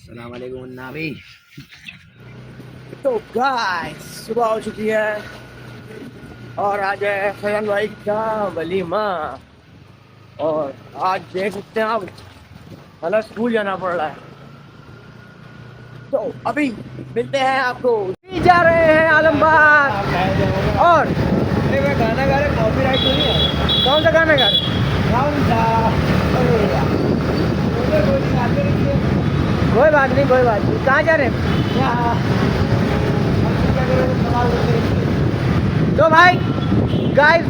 अस्सलाम वालेकुम नाबी। तो गाइस सुबह हो चुकी है और आज है फैजल भाई का वलीमा। और आज देख सकते हैं आप मतलब स्कूल जाना पड़ रहा है। तो अभी मिलते हैं आपको। जा रहे हैं आलमबाग और गाना गा रहे, कॉपीराइट तो नहीं है। कौन सा गाना गा रहे? कोई बात नहीं कहाँ जा रहे हैं? तो भाई गाइस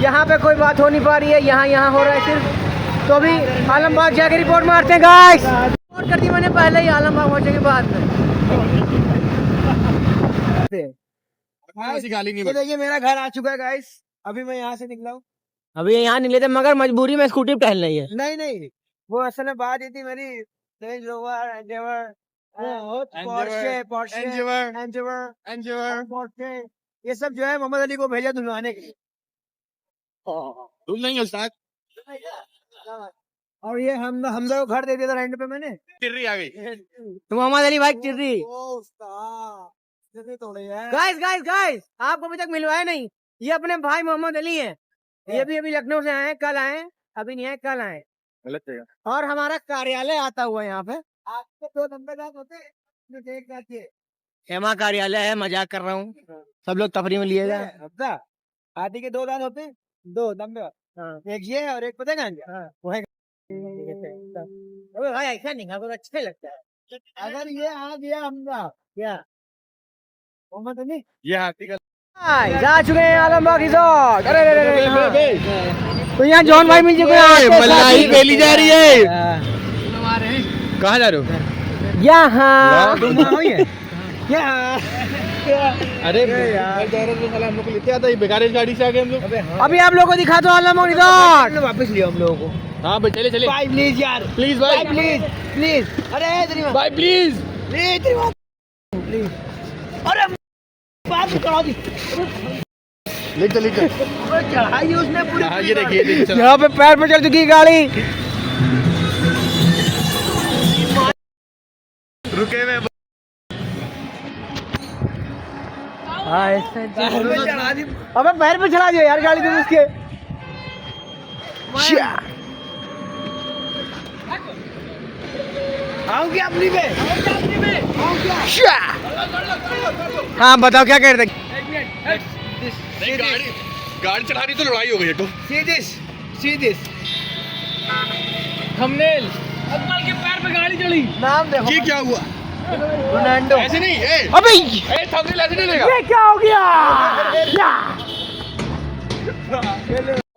यहाँ पे कोई बात हो नहीं पा रही है, यहाँ हो रहा है सिर्फ। तो अभी आलमबाग जाके रिपोर्ट मारते हैं गाइस। रिपोर्ट कर दी मैंने पहले ही आलमबाग पहुंचने के बाद में। ये देखिए मेरा घर आ चुका है गाइस। अभी मैं यहाँ से निकला हूँ। अभी यहाँ निकले थे मगर मजबूरी में स्कूटी पे टहल रही है। नहीं वो असल में बात ये थी मेरी रेंज रोवर एंडेवर पोर्शे ये सब जो है मोहम्मद अली को भेजा धुलवाने के लिए। धुल नहीं उस्ताद। और ये हम लोग घर दे दिया था रेंट पे मैंने। टिर्री आ गई तो मोहम्मद अली भाई टिर्री। गाइस आपको अभी तक मिलवाया नहीं। ये अपने भाई मोहम्मद अली हैं। ये भी अभी लखनऊ से आए, कल आए, अभी नहीं आए, कल आए। गलत जगह। और हमारा कार्यालय आता हुआ यहाँ पे। आपके 2 नंबरदार होते हैं। हेमा कार्यालय है, मजाक कर रहा हूँ। सब लोग तफरी में लिए जाए। हाथी के 2 दांत होते हैं, 2 नंबर। एक ये और एक पता है भाई ऐसा नहीं आपको अच्छा लगता है। अगर ये आ गया हमला क्या मोहम्मद अली ये हाथी का जा चुके हैं आलमबाग रिजॉर्ट। अरे तो यहाँ जॉन भाई मिल चुके हैं। मल्लाही बेली जा रही है। कहाँ जा रहे हो? यहाँ अरे हम लोग लेते आता बेकार गाड़ी से आ गए हम लोग। अभी आप लोगों को दिखा दो आलमबाग रिजॉर्ट। वापस लियो हम लोगों को। हाँ भाई चले भाई प्लीज यार, प्लीज भाई प्लीज अरे भाई प्लीज प्लीज अरे बात करा दी। लिख चढ़ाई उसने पूरी। हाँ ये देखिए यहाँ पे पैर पे चल चुकी है गाड़ी। रुके में अबे पैर पे चढ़ा दिया यार गाड़ी तुम उसके। आऊंगी अपनी पे। हाँ बताओ क्या कह रहे थे? गाड़ी चला रही तो लड़ाई हो गई है तो सीधी थंबनेल अकमल के पैर पे गाड़ी चढ़ी। नाम देखो। ये क्या हुआ? रोनाल्डो। ऐसे नहीं अबे थंबनेल ऐसे नहीं लेगा। ये क्या हो गया?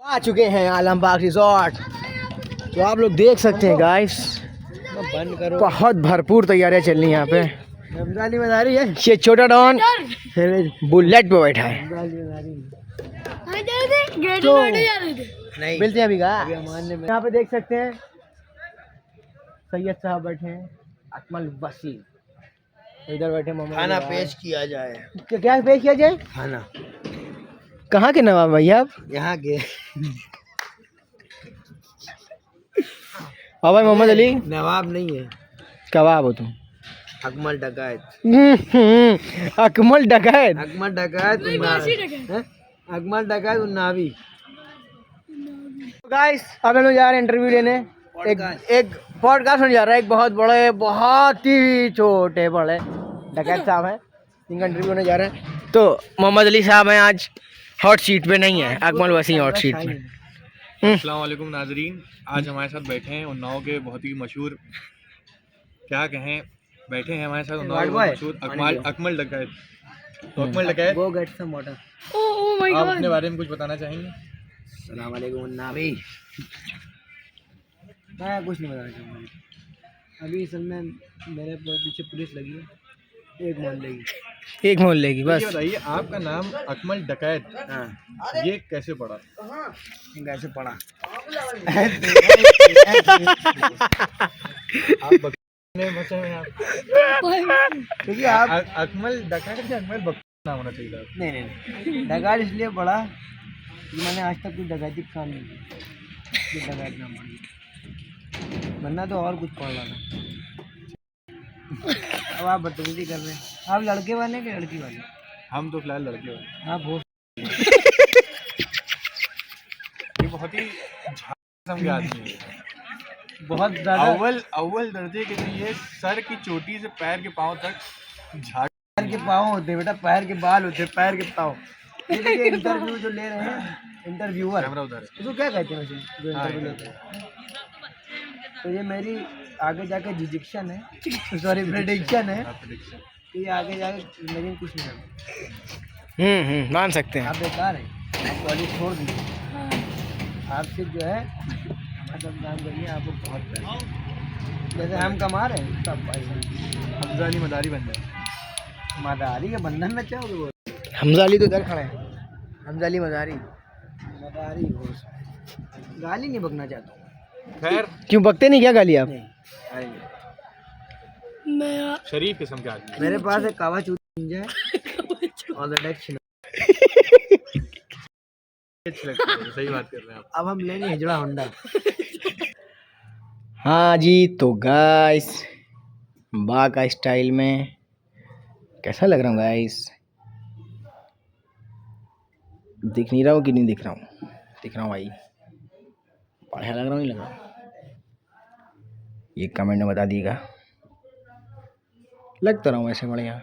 आ चुके हैं आलमबाग रिजॉर्ट। तो आप लोग देख सकते हैं गाइस बहुत भरपूर तैयारियां चल रही हैं यहाँ पे। रमजानी बता रही है। ये छोटा डॉन बुलेट पे बैठा है। तो नहीं मिलते हैं अभी का। यहाँ पे देख सकते हैं सैयद साहब बैठे हैं, अकमल वसीम इधर बैठे। खाना पेश किया जाए। क्या पेश किया जाए? खाना कहाँ के नवाब भैया आप? यहाँ के और भाई मोहम्मद अली नवाब नहीं है, कबाब हो तुम। अकमल डकैत। अकमल डकैत। अकमल डकैत अकमल डकैत उन्नावी। गाइस अब हम लोग जा रहे हैं इंटरव्यू लेने। एक पॉडकास्ट होने जा रहा है। एक बहुत ही छोटे बड़े डकैत साहब हैं, इनका इंटरव्यू होने जा रहा है। तो मोहम्मद अली साहब हैं आज हॉट सीट पे नहीं है, अकमल वसीम हॉट सीट पे। अस्सलाम वालेकुम नाजरीन, आज हमारे साथ बैठे हैं उन्नाव के बहुत ही मशहूर, क्या कहें, बैठे हैं हमारे साथ उन्नाव के मशहूर अकमल डकैत। तो अकमल डकैत वो गेट सम वाटर। आप अपने बारे में कुछ बताना चाहेंगे? अस्सलाम वालेकुम नाबी। मैं कुछ नहीं बताना चाहूँगा। अभी असल में मेरे पीछे पुलिस लगी है, एक मोहल्ले की बस। ये बताइए आपका नाम अकमल डकैत ये कैसे पड़ा? कैसे पड़ा? आप बकने बचे हैं आप, क्योंकि आप अकमल डकैत या अकमल बकरा नाम होना चाहिए था। नहीं डकैत इसलिए पड़ा कि मैंने आज तक कोई डकैती का काम नहीं किया, डकैत नाम पड़ा, वरना तो और कुछ पड़ रहा था। अब आप बदतमीजी कर रहे हैं। आप लड़के वाले के लड़की वाले? हम तो फिलहाल लड़के हैं। आप बहुत ये बहुत ही झाड़ किस्म के आदमी है। बहुत ज़्यादा अव्वल दर्जे के तो ये सर की चोटी से पैर के पाँव तक झाड़। पैर के पाँव होते हैं बेटा, पैर के बाल होते हैं, पैर के पाँव। ये देखिए इंटरव्यू जो ले रहे हैं, इंटरव्यूअर, कैमरा उधर है। उसको क्या कहते हैं वैसे जो इंटरव्यू लेते हैं? तो ये मेरी आगे जाके डिजिक्शन है, सॉरी प्रेडिक्शन है कि ये आगे जाके जिंदगी में कुछ नहीं करना। मान सकते हैं। आप बेकार हैं, आप कॉलेज छोड़ दीजिए। आपसे जो है मतलब काम करिए, आपको बहुत पैसा, जैसे हम कमा रहे हैं सब पैसा। हमजा अली मदारी बन जाए। मदारी के बंधन में चाहोगे? वो हमजाली तो इधर खड़े हैं, हमजाली मदारी। मदारी घोष, गाली नहीं बकना चाहता हूँ। खैर, क्यों बकते नहीं क्या गाली आप? शरीफ किस्म के आदमी। मेरे पास एक कावा चूत है और द डेक्स। अच्छी लगती है, सही बात कर रहे हैं आप। अब हम लेंगे हिजड़ा होंडा। हाँ जी, तो गाइस बा का स्टाइल में कैसा लग रहा हूँ गाइस? दिख नहीं रहा हूँ कि नहीं दिख रहा हूँ? दिख रहा हूँ भाई, बढ़िया लग रहा हूँ नहीं लग रहा? ये कमेंट में बता दीजिएगा। लग तो रहा हूँ ऐसे बढ़िया,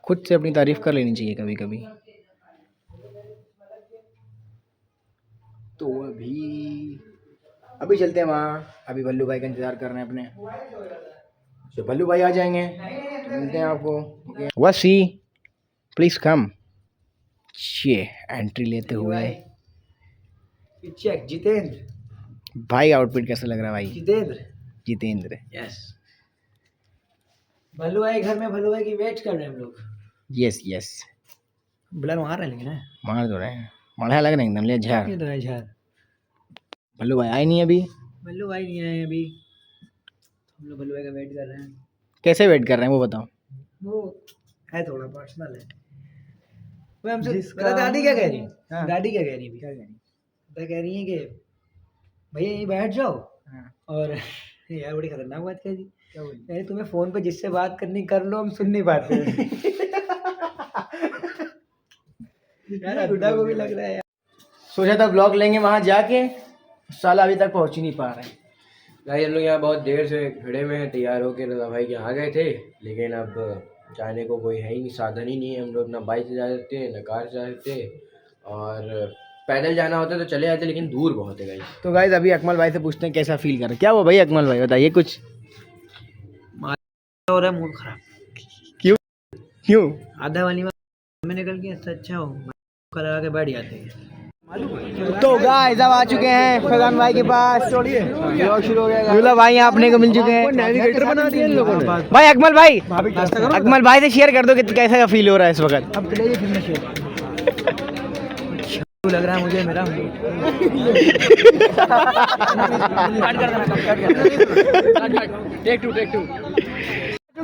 खुद से अपनी तारीफ कर लेनी चाहिए कभी कभी। तो अभी चलते हैं वहाँ, अभी भल्लू भाई का इंतज़ार कर रहे हैं अपने, तो भल्लू भाई आ जाएंगे तो मिलते हैं आपको। वसी प्लीज़ कम। ये एंट्री लेते हुए चेक जितेंद्र भाई, आउटफिट कैसा लग रहा है भाई? जितेंद्र यस। भल्लू भाई घर में, भल्लू भाई की वेट कर रहे हैं हम लोग। यस यस, ब्लर मार रहे हैं लेकिन मार दो रहे हैं, बढ़िया लग रहे हैं एकदम। ले झार, ये तो है झार। भल्लू भाई आए नहीं अभी। भल्लू भाई नहीं आए अभी, हम लोग भल्लू भाई का वेट कर रहे हैं। कैसे वेट कर रहे हैं वो बताओ? वो है थोड़ा पर्सनल है। वो हमसे पता दादी क्या कह रही है? हाँ। दादी क्या कह रही है? क्या कह रही है कि भैया यहीं बैठ जाओ। हाँ। और यार बड़ी खतरनाक बात कह दी। क्या बोली? अरे तुम्हें फोन पे जिससे बात करनी कर लो, हम सुन नहीं पाते हैं। यार बुढ़ा को भी लग रहा है यार। सोचा था ब्लॉग लेंगे वहाँ जाके, साला अभी तक पहुँच ही नहीं पा रहे हैं। भाई हम लोग यहाँ बहुत देर से खड़े हुए हैं, तैयार होकर रजा भाई के यहाँ गए थे, लेकिन अब जाने को कोई है ही नहीं, साधन ही नहीं है। हम लोग ना बाइक से जा सकते ना कार से जा सकते, और पैदल जाना होता तो चले जाते, लेकिन दूर बहुत है गाइस। तो गाइस अभी अकमल भाई से पूछते हैं कैसा फील कर रहे हैं। क्या हुआ भाई अकमल भाई, बताइए कुछ। हो रहा है मूड खराब। क्यों? आधा वाली में निकल के इससे अच्छा हो लगा के बैठ जाते हैं। तो गाइस अब आ चुके हैं फैजान भाई के पास। व्लॉग शुरू हो गया। दूल्हा भाई यहाँ अपने को मिल चुके हैं। नेविगेटर बना दिया इन लोगों ने। भाई अकमल भाई, अकमल भाई से शेयर कर दो कि कैसा फील हो रहा है इस वक्त। अब चलिए फिर शेयर लग रहा है मुझे मेरा। टेक टू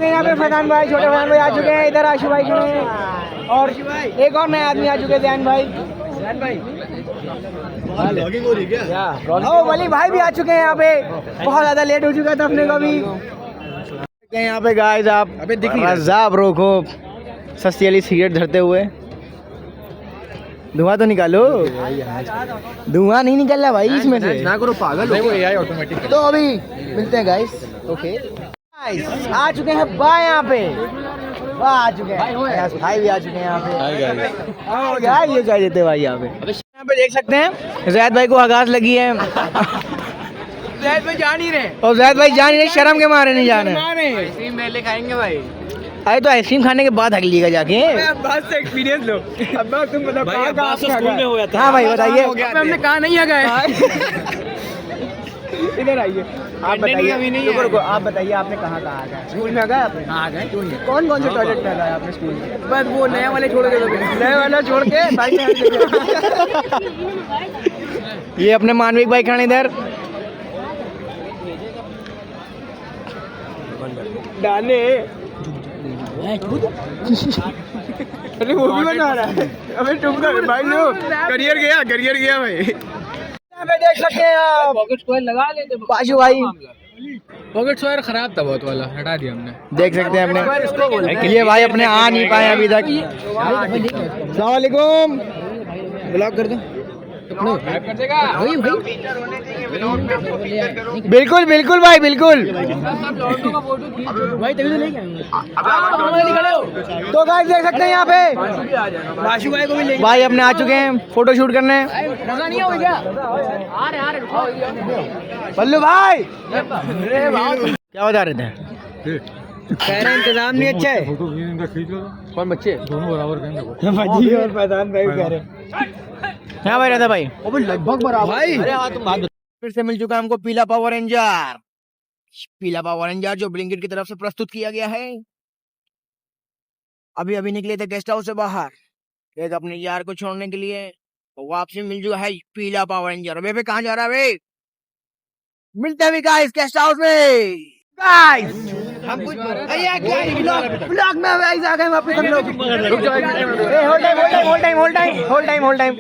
यहाँ पे फैजान भाई, छोटे फैजान भाई आ चुके हैं, इधर आशु भाई खड़े हैं और एक और नए आदमी आ चुके हैं, जैन भाई। ब्लॉगिंग हो रही है क्या? ओ वली भाई भी आ चुके हैं यहाँ पे, बहुत ज्यादा लेट हो चुका था अपने को भी। यहाँ पे गाइस आप रज़ा ब्रो को सस्ती वाली सिगरेट धरते हुए, धुआं तो निकालो। धुआं नहीं निकल रहा भाई इसमें से, ना करो पागल वो एआई ऑटोमेटिक। तो अभी मिलते हैं गाइस। ओके आ चुके हैं बा यहाँ पे, बा आ चुके हैं, भाई भी आ चुके हैं यहाँ पे। यार ये क्या देते भाई यहाँ पे। यहाँ पे देख सकते हैं जैद भाई को हगास लगी है। जैद भाई जा नहीं रहे, और जैद भाई जान ही नहीं, शर्म के मारे नहीं जा रहे। आइसक्रीम पहले खाएंगे भाई। अरे तो आइसक्रीम खाने के बाद हक लीजिएगा जाके। बात से एक्सपीरियंस लो। अब तुम बताओ कहाँ स्कूल में हो जाता। हाँ भाई बताइए, हमने कहा नहीं आ गए। इधर आइए आप बताइए। रुको आप बताइए आपने कहाँ आ गए? स्कूल में आ गए आपने? आ गए क्यों नहीं? कौन कौन से टॉयलेट में आ गए आपने स्कूल में? बस वो नया वाले छोड़ के नए वाला छोड़ के भाई ये अपने मानविक भाई खड़े इधर। डाले अरे वो भी बना रहा है। अबे तुम भाई लो करियर गया भाई। यहाँ पे देख सकते हैं आप पॉकेट कोई लगा लेते पाशु भाई पॉकेट स्क्वायर खराब था बहुत वाला, हटा दिया हमने। देख सकते हैं अपने ये भाई अपने आ नहीं पाए अभी तक। अस्सलाम वालेकुम, ब्लॉग कर दो। बिल्कुल बिल्कुल भाई बिल्कुल। भाई तभी तो लेके आएंगे। तो गाइस देख सकते हैं यहाँ पे बाशु भाई को भी लेके भाई अपने आ चुके हैं फोटो शूट करने। पल्लू भाई क्या बता रहे थे? कह रहे इंतजाम नहीं अच्छा है। कौन बच्चे? दोनों बराबर भाई और प्रधान भाई कह रहे हाँ भाई रहता भाई लगभग बराबर भाई। अरे हाँ तुम बात फिर से मिल चुका है हमको पीला पावर रेंजर। पीला पावर रेंजर जो ब्लिंकिट की तरफ से प्रस्तुत किया गया है। अभी अभी निकले थे गेस्ट हाउस से बाहर एक अपने यार को छोड़ने के लिए, तो वापसी मिल चुका है पीला पावर रेंजर। अबे कहाँ जा रहा है भाई? मिलते हैं गाइस गेस्ट हाउस में। गाइस हम कुछ ब्लॉग में गाइस आ गए वापस हम लोग। होल्ड टाइम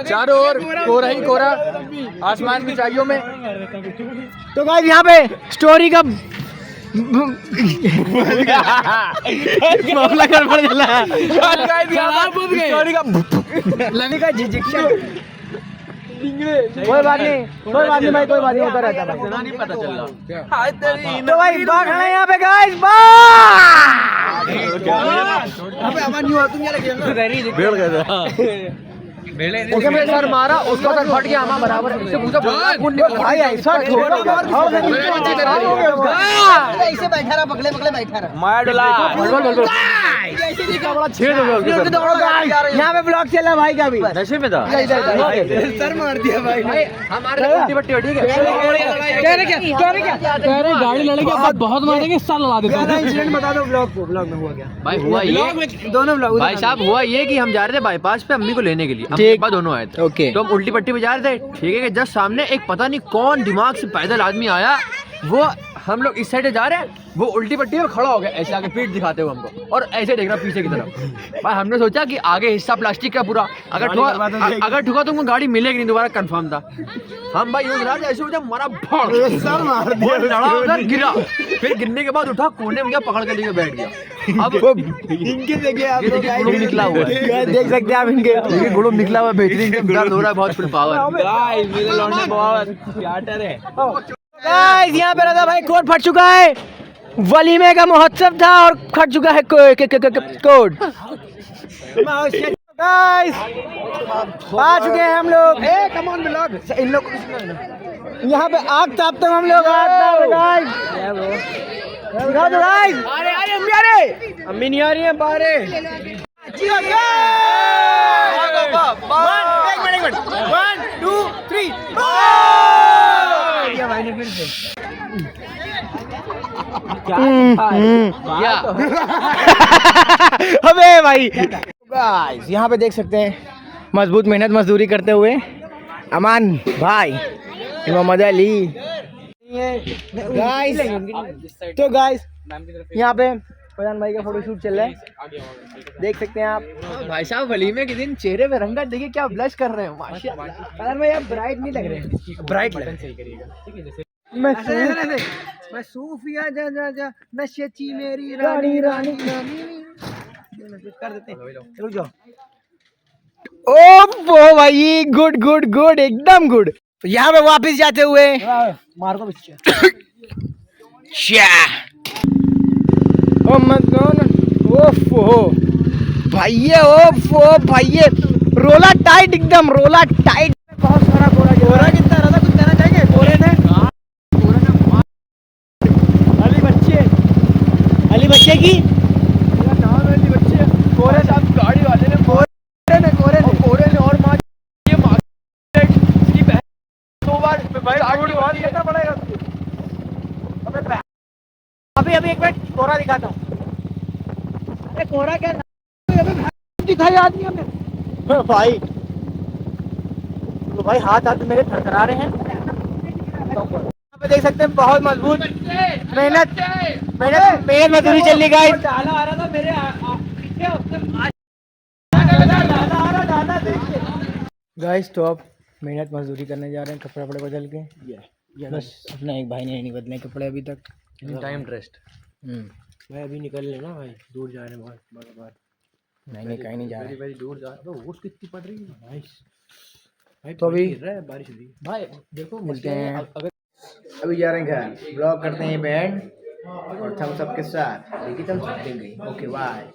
चारों ओर कोहरा ही कोहरा, आसमान की ऊंचाइयों में। तो गाइस यहाँ पे स्टोरी का मामला गड़बड़ चला। स्टोरी का लवी का झिझक। कोई बात नहीं भाई, कोई बात नहीं होता रहता है। नहीं पता चल रहा तो भाई बाघ है यहाँ पे गाइस। उसके में सर मारा, उसका सर फट गया हमारा बराबर। उससे पूछा भाई ऐसा ऐसे बैठा रहा, पकड़े बैठा रहा, मार डला यहाँ पे ब्लॉग चल रहा भाई का भी नशे में था। सर मार दिया भाई हमारे ठीक है। गाड़ी लड़ेगी बहुत मारेंगे, सर लड़ा देते। इंसिडेंट बता दो ब्लॉग में हुआ क्या भाई? हुआ ये दोनों ब्लॉग भाई साहब हुआ ये कि हम जा रहे थे बाईपास पे अम्मी को लेने के लिए, बाद दोनों आए थे। ओके तो हम उल्टी पट्टी पे जा रहे थे, ठीक है। जस्ट सामने एक पता नहीं कौन दिमाग से पैदल आदमी आया, वो हम लोग इस साइड जा रहे हैं, वो उल्टी पट्टी में खड़ा हो गया ऐसे आगे पीठ दिखाते हुए हमको, और ऐसे देख रहा पीछे की तरफ। भाई हमने सोचा कि आगे हिस्सा प्लास्टिक का पूरा, अगर ठुका तो गाड़ी मिलेगी नहीं दोबारा, कंफर्म था। हम भाई ऐसे हो मरा उधर गिरा, फिर गिरने के बाद उठा कोने में गया, पकड़ के लेके बैठ गया। अब इनके गुड़ुम निकला हुआ है, देख सकते हैं आप इनके गुड़ुम निकला हुआ है, बेहतरीन दर्द हो रहा है, बहुत फुल पावर। गाइस यहाँ पे राधा भाई कोड फट चुका है, वलीमे का महोत्सव था और फट चुका है कोड। गाइस आ चुके हैं हम लोग। कम ऑन ब्लॉग इन लोग यहाँ पे आग तापते हम लोग। अम्मी नहीं आ रही है बाहर। अबे भाई गाइस यहाँ पे देख सकते हैं मजबूत मेहनत मजदूरी करते हुए अमान भाई, मोहम्मद अली। गाइस तो गाइस यहाँ पे प्रधान भाई का फोटोशूट चल रहा है, देख सकते हैं आप। भाई साहब वलीमे के दिन चेहरे पे रंगत देखिए, क्या ब्लश कर रहे हैं माशाल्लाह। प्रधान भाई आप ब्राइट नहीं लग रहे, ब्राइट लग। मैं सूफिया जा जा जा नशेची मेरी रानी रानी कर देते हैं। रुक जाओ। ओ भाई गुड गुड गुड एकदम गुड। तो यहाँ पे वापस जाते हुए मार को बच्चे ओ भाई रोला टाइट एकदम, रोला टाइट। बहुत सारा कोहरा कितना रहा था, कुछ कहना चाहेंगे? कोहरे ने अली बच्चे की अली बच्चे कोहरे साहब गाड़ी वाले ने कोहरे ने और मार ये इसकी बहन 2 बार भाई कितना पड़ेगा? अभी एक मिनट कोहरा दिखाता हूँ। अरे कोहरा क्या दिखाई आदमी हमें भाई, तो भाई हाथ मेरे थरथरा रहे हैं। यहाँ पे देख सकते हैं बहुत मजबूत मेहनत मजदूरी चल रही गाइस। डाला आ रहा था मेरे गाइस, तो अब मेहनत मजदूरी करने जा रहे हैं, कपड़े बदल के। बस अपना एक भाई ने नहीं बदले कपड़े अभी तक। Time dressed. भाई अभी निकल लेना भाई, दूर जा रहे हैं बहुत बार बार। नहीं कहीं नहीं जा रहे। वेरी दूर जा रहे हो। कितनी पड़ रही है भाई? भाई तो अभी गिर रहा है, बारिश हो रही है भाई देखो मिलते हैं। अभी जा रहे हैं घर, ब्लॉग करते हैं बैंड और थम्स अप के साथ। देखिए थम्स अप देंगे। Okay bye.